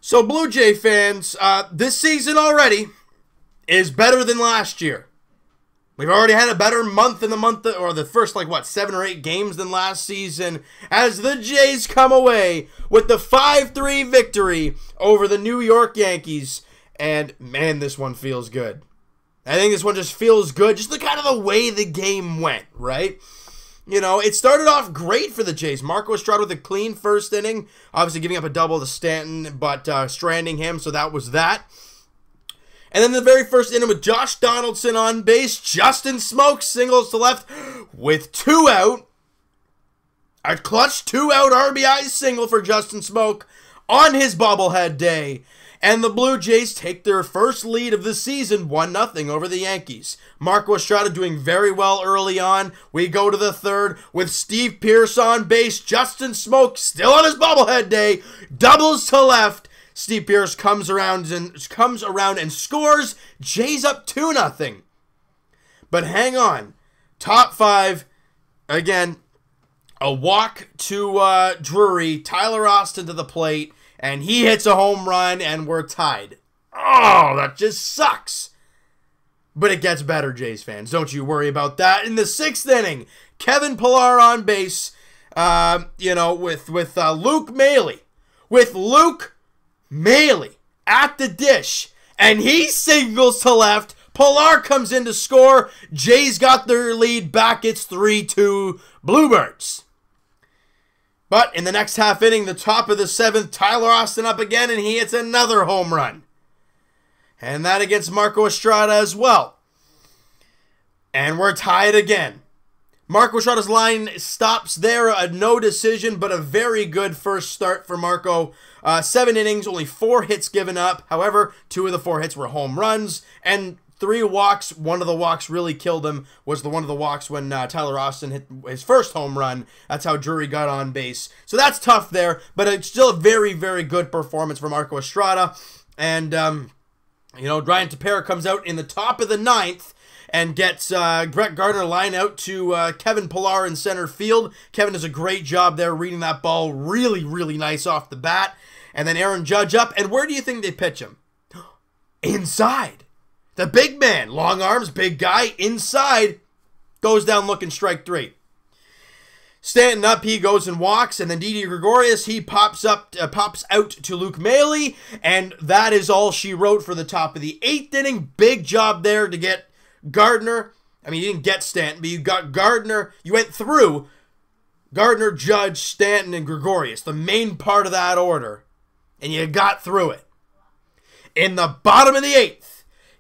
So Blue Jay fans, this season already is better than last year. We've already had a better month in the first 7 or 8 games than last season, as the Jays come away with the 5-3 victory over the New York Yankees. And man, this one feels good. I think this one just feels good, just the way the game went, right? You know, it started off great for the Jays. Marcus Stroman with a clean first inning, obviously giving up a double to Stanton, but stranding him, so that was that. And then the very first inning with Josh Donaldson on base, Justin Smoke singles to left with 2 out. A clutch 2-out RBI single for Justin Smoke on his bobblehead day. And the Blue Jays take their first lead of the season, 1-0 over the Yankees. Marcus Stroman doing very well early on. We go to the third with Steve Pearce on base. Justin Smoke still on his bobblehead day, doubles to left. Steve Pearce comes around and scores. Jays up 2-0. But hang on. Top 5, again, a walk to Drury, Tyler Austin to the plate, and he hits a home run, and we're tied. Oh, that just sucks. But it gets better, Jays fans. Don't you worry about that. In the 6th inning, Kevin Pillar on base, with Luke Maile. With Luke Maile at the dish, and he singles to left. Pillar comes in to score. Jays got their lead back. It's 3-2 Bluebirds. But in the next half inning, the top of the 7th, Tyler Austin up again, and he hits another home run. And that against Marcus Stroman as well. And we're tied again. Marcus Stroman's line stops there, a no decision, but a very good first start for Marco. 7 innings, only 4 hits given up. However, 2 of the 4 hits were home runs, and 3 walks. One of the walks really killed him, was one of the walks when Tyler Austin hit his first home run. That's how Drury got on base. So that's tough there, but it's still a very, very good performance from Marcus Stroman. And, Ryan Tepera comes out in the top of the 9th and gets Brett Gardner line out to Kevin Pillar in center field. Kevin does a great job there reading that ball really, really nice off the bat. And then Aaron Judge up. And where do you think they pitch him? Inside. The big man, long arms, big guy, inside, goes down looking strike 3. Stanton up, he goes and walks, and then Didi Gregorius, he pops out to Luke Maile, and that is all she wrote for the top of the 8th inning. Big job there to get Gardner. I mean, you didn't get Stanton, but you got Gardner. You went through Gardner, Judge, Stanton, and Gregorius, the main part of that order, and you got through it. In the bottom of the 8th,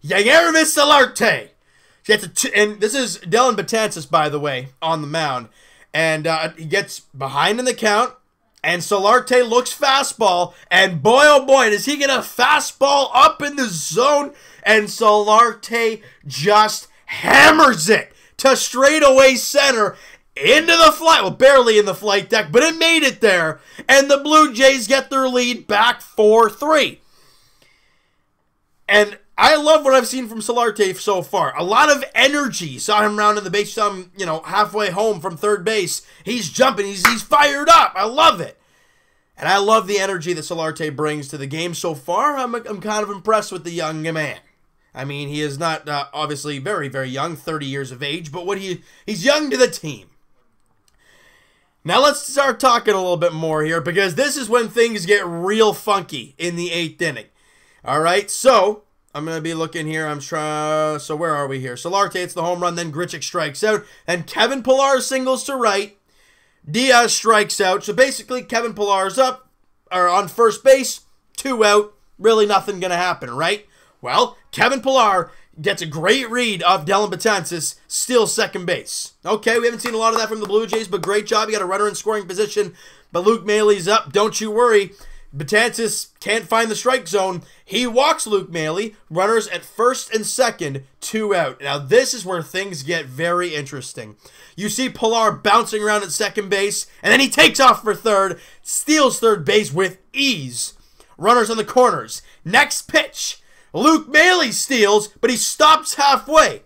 Yervis Solarte. And this is Dylan Betances, by the way, on the mound. And he gets behind in the count. And Solarte looks fastball. And boy, oh boy, does he get a fastball up in the zone. And Solarte just hammers it to straightaway center into the flight. Well, barely in the flight deck, but it made it there. And the Blue Jays get their lead back 4-3. And I love what I've seen from Solarte so far. A lot of energy. Saw him rounding the base, saw him, halfway home from third base. He's jumping. He's fired up. I love it. And I love the energy that Solarte brings to the game so far. I'm kind of impressed with the young man. I mean, he is not obviously very, very young, 30 years of age, but he's young to the team. Now let's start talking a little bit more here, because this is when things get real funky in the 8th inning. All right, so I'm going to be looking here. So where are we here? Solarte hits the home run, then Grichuk strikes out, and Kevin Pillar singles to right. Diaz strikes out. So basically, Kevin Pillar's up, or on first base, 2 out. Really nothing going to happen, right? Well, Kevin Pillar gets a great read of Dylan Betances, steals second base. Okay, we haven't seen a lot of that from the Blue Jays, but great job. You got a runner in scoring position, but Luke Maile's up. Don't you worry. Betances can't find the strike zone. He walks Luke Maile. Runners at first and second, 2 out. Now, this is where things get very interesting. You see Pillar bouncing around at second base, and then he takes off for third, steals third base with ease. Runners on the corners. Next pitch. Luke Maile steals, but he stops halfway.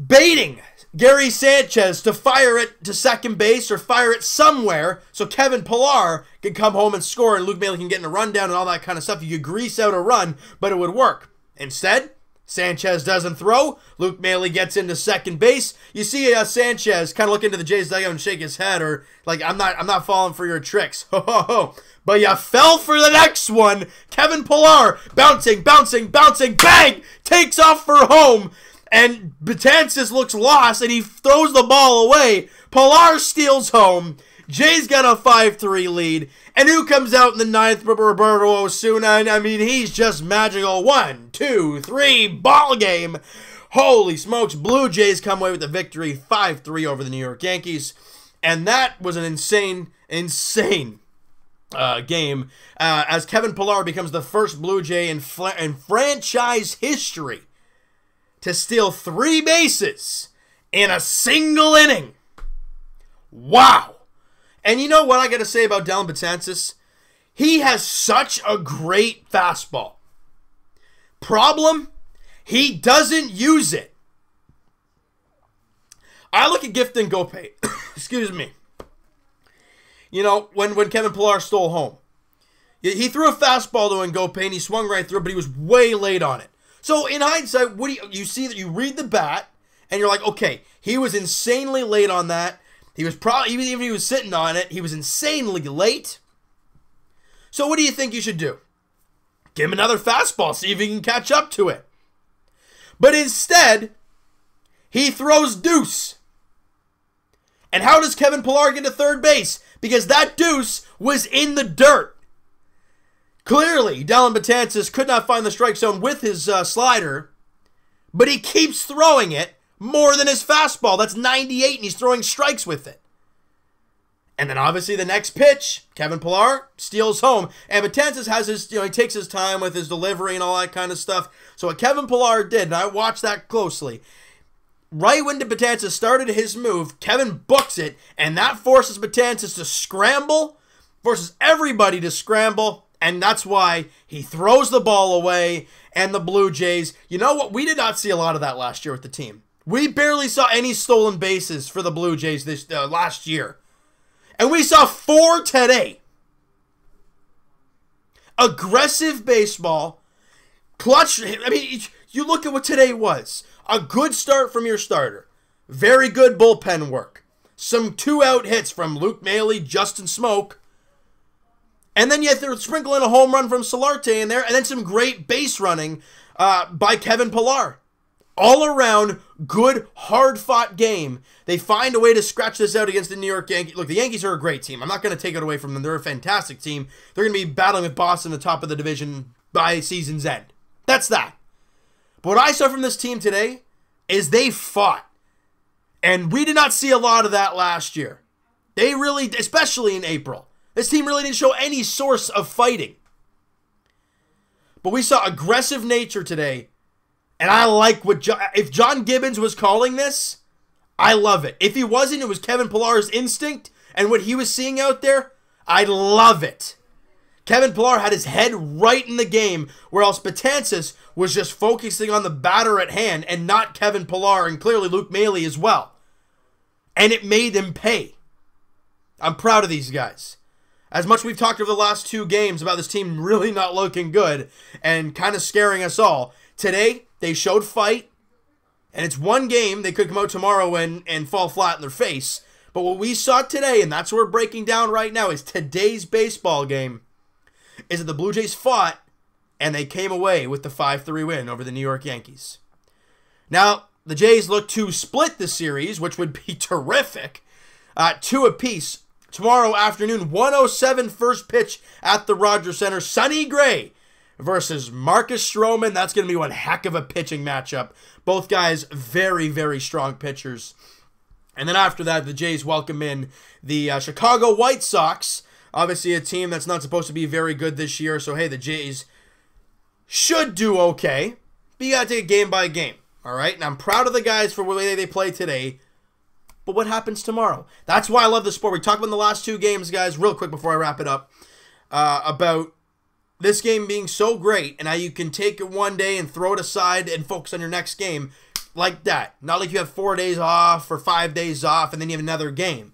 Baiting Gary Sanchez to fire it to second base or fire it somewhere so Kevin Pillar can come home and score and Luke Maile can get in a rundown and all that kind of stuff. You could grease out a run, but it would work. Instead, Sanchez doesn't throw. Luke Maile gets into second base. You see Sanchez kind of look into the Jays dugout and shake his head, or like, I'm not falling for your tricks. Ho, ho, ho. But you fell for the next one. Kevin Pillar bouncing, bang! Takes off for home. And Betances looks lost, and he throws the ball away. Pillar steals home. Jays got a 5-3 lead. And who comes out in the ninth? Roberto Osuna. I mean, he's just magical. 1, 2, 3, ball game. Holy smokes. Blue Jays come away with the victory, 5-3 over the New York Yankees. And that was an insane game, as Kevin Pillar becomes the first Blue Jay in franchise history to steal 3 bases in a single inning. Wow. And you know what I got to say about Dellin Betances? He has such a great fastball. Problem, he doesn't use it. I look at Gifton Gopay. Excuse me. You know, when Kevin Pillar stole home, he threw a fastball to Ngopay and he swung right through, but he was way late on it. So in hindsight, what do you see that you read the bat and you're like, okay, he was insanely late on that. He was probably, even if he was sitting on it, he was insanely late. So what do you think you should do? Give him another fastball, see if he can catch up to it. But instead, he throws deuce. And how does Kevin Pillar get to third base? Because that deuce was in the dirt. Clearly, Dellin Betances could not find the strike zone with his slider, but he keeps throwing it more than his fastball. That's 98, and he's throwing strikes with it. And then obviously the next pitch, Kevin Pillar steals home. And Betances has his, he takes his time with his delivery and all that kind of stuff. So what Kevin Pillar did, and I watched that closely, right when Betances started his move, Kevin books it, and that forces Betances to scramble, forces everybody to scramble, and that's why he throws the ball away, and the Blue Jays, you know what? We did not see a lot of that last year with the team. We barely saw any stolen bases for the Blue Jays this last year. And we saw 4 today. Aggressive baseball, clutch. I mean, you look at what today was. A good start from your starter. Very good bullpen work. Some 2-out hits from Luke Maile, Justin Smoke. And then you have to sprinkle in a home run from Solarte in there. And then some great base running by Kevin Pillar. All around, good, hard-fought game. They find a way to scratch this out against the New York Yankees. Look, the Yankees are a great team. I'm not going to take it away from them. They're a fantastic team. They're going to be battling with Boston at the top of the division by season's end. That's that. But what I saw from this team today is they fought. And we did not see a lot of that last year. They really, especially in April. This team really didn't show any source of fighting. But we saw aggressive nature today. And I like what if John Gibbons was calling this, I love it. If he wasn't, it was Kevin Pillar's instinct and what he was seeing out there, I love it. Kevin Pillar had his head right in the game, where else Betances was just focusing on the batter at hand and not Kevin Pillar and clearly Luke Maile as well. And it made him pay. I'm proud of these guys. As much we've talked over the last 2 games about this team really not looking good and kind of scaring us all, today they showed fight, and it's one game. They could come out tomorrow and fall flat in their face. But what we saw today, and that's what we're breaking down right now, is today's baseball game, is that the Blue Jays fought, and they came away with the 5-3 win over the New York Yankees. Now, the Jays look to split the series, which would be terrific, 2 apiece. Tomorrow afternoon, 1:07 first pitch at the Rogers Center. Sonny Gray versus Marcus Stroman. That's going to be one heck of a pitching matchup. Both guys very, very strong pitchers. And then after that, the Jays welcome in the Chicago White Sox. Obviously a team that's not supposed to be very good this year. So, hey, the Jays should do okay. But you got to take it game by game. All right? And I'm proud of the guys for the way they play today. But what happens tomorrow? That's why I love the sport. We talked about in the last 2 games, guys, real quick before I wrap it up, about this game being so great and how you can take it one day and throw it aside and focus on your next game. like that. Not like you have 4 days off or 5 days off and then you have another game.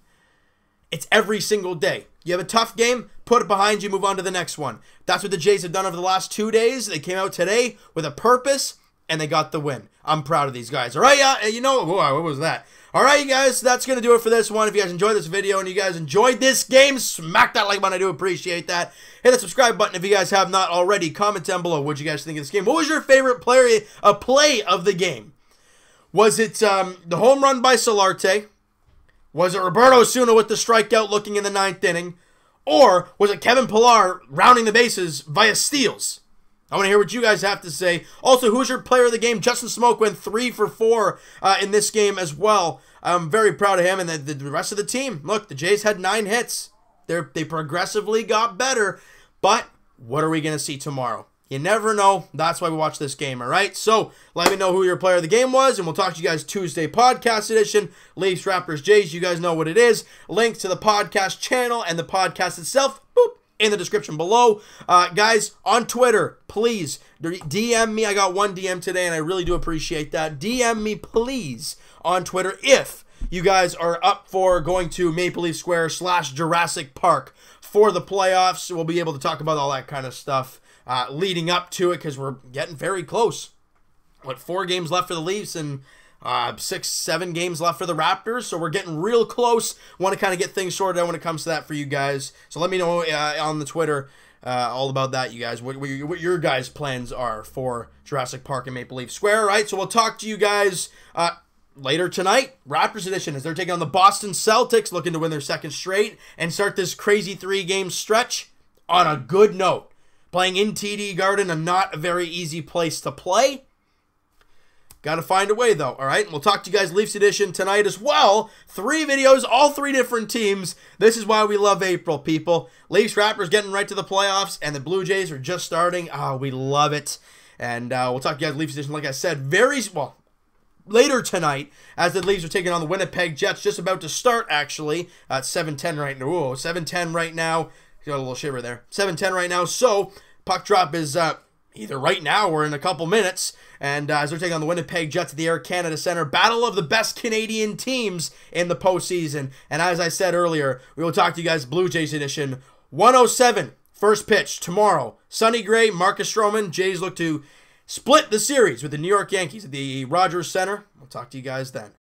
It's every single day. You have a tough game, put it behind you, move on to the next one. That's what the Jays have done over the last 2 days. They came out today with a purpose, and they got the win. I'm proud of these guys. All right, yeah, you know, what was that? All right, you guys, that's going to do it for this one. If you guys enjoyed this video and you guys enjoyed this game, smack that like button. I do appreciate that. Hit the subscribe button if you guys have not already. Comment down below what you guys think of this game. What was your favorite play of the game? Was it the home run by Solarte? Was it Roberto Osuna with the strikeout looking in the 9th inning? Or was it Kevin Pillar rounding the bases via steals? I want to hear what you guys have to say. Also, who's your player of the game? Justin Smoke went 3 for 4 in this game as well. I'm very proud of him and the rest of the team. Look, the Jays had 9 hits. They progressively got better. But what are we going to see tomorrow? You never know. That's why we watch this game, all right? So, let me know who your player of the game was, and we'll talk to you guys Tuesday podcast edition. Leafs, Raptors, Jays, you guys know what it is. Link to the podcast channel and the podcast itself, boop, in the description below. Guys, on Twitter, please, DM me. I got 1 DM today, and I really do appreciate that. DM me, please, on Twitter if you guys are up for going to Maple Leaf Square / Jurassic Park for the playoffs. We'll be able to talk about all that kind of stuff leading up to it because we're getting very close. What, 4 games left for the Leafs and 6, 7 games left for the Raptors, so we're getting real close. Want to kind of get things sorted out when it comes to that for you guys. So let me know on the Twitter all about that, you guys, what your guys' plans are for Jurassic Park and Maple Leaf Square, right? So we'll talk to you guys later tonight, Raptors edition, as they're taking on the Boston Celtics, looking to win their 2nd straight and start this crazy 3-game stretch on a good note. Playing in TD Garden, and not a very easy place to play. Got to find a way, though, all right? We'll talk to you guys Leafs edition tonight as well. 3 videos, all 3 different teams. This is why we love April, people. Leafs, Raptors getting right to the playoffs, and the Blue Jays are just starting. Oh, we love it. And we'll talk to you guys Leafs edition, like I said, later tonight, as the Leafs are taking on the Winnipeg Jets. Just about to start, actually, at 7:10 right now. Whoa, 7:10 right now. Got a little shiver there. 7:10 right now. So, puck drop is either right now or in a couple minutes. And as they're taking on the Winnipeg Jets at the Air Canada Center. Battle of the best Canadian teams in the postseason. And as I said earlier, we will talk to you guys Blue Jays edition. 1:07, first pitch tomorrow. Sonny Gray, Marcus Stroman. Jays look to split the series with the New York Yankees at the Rogers Center. We'll talk to you guys then.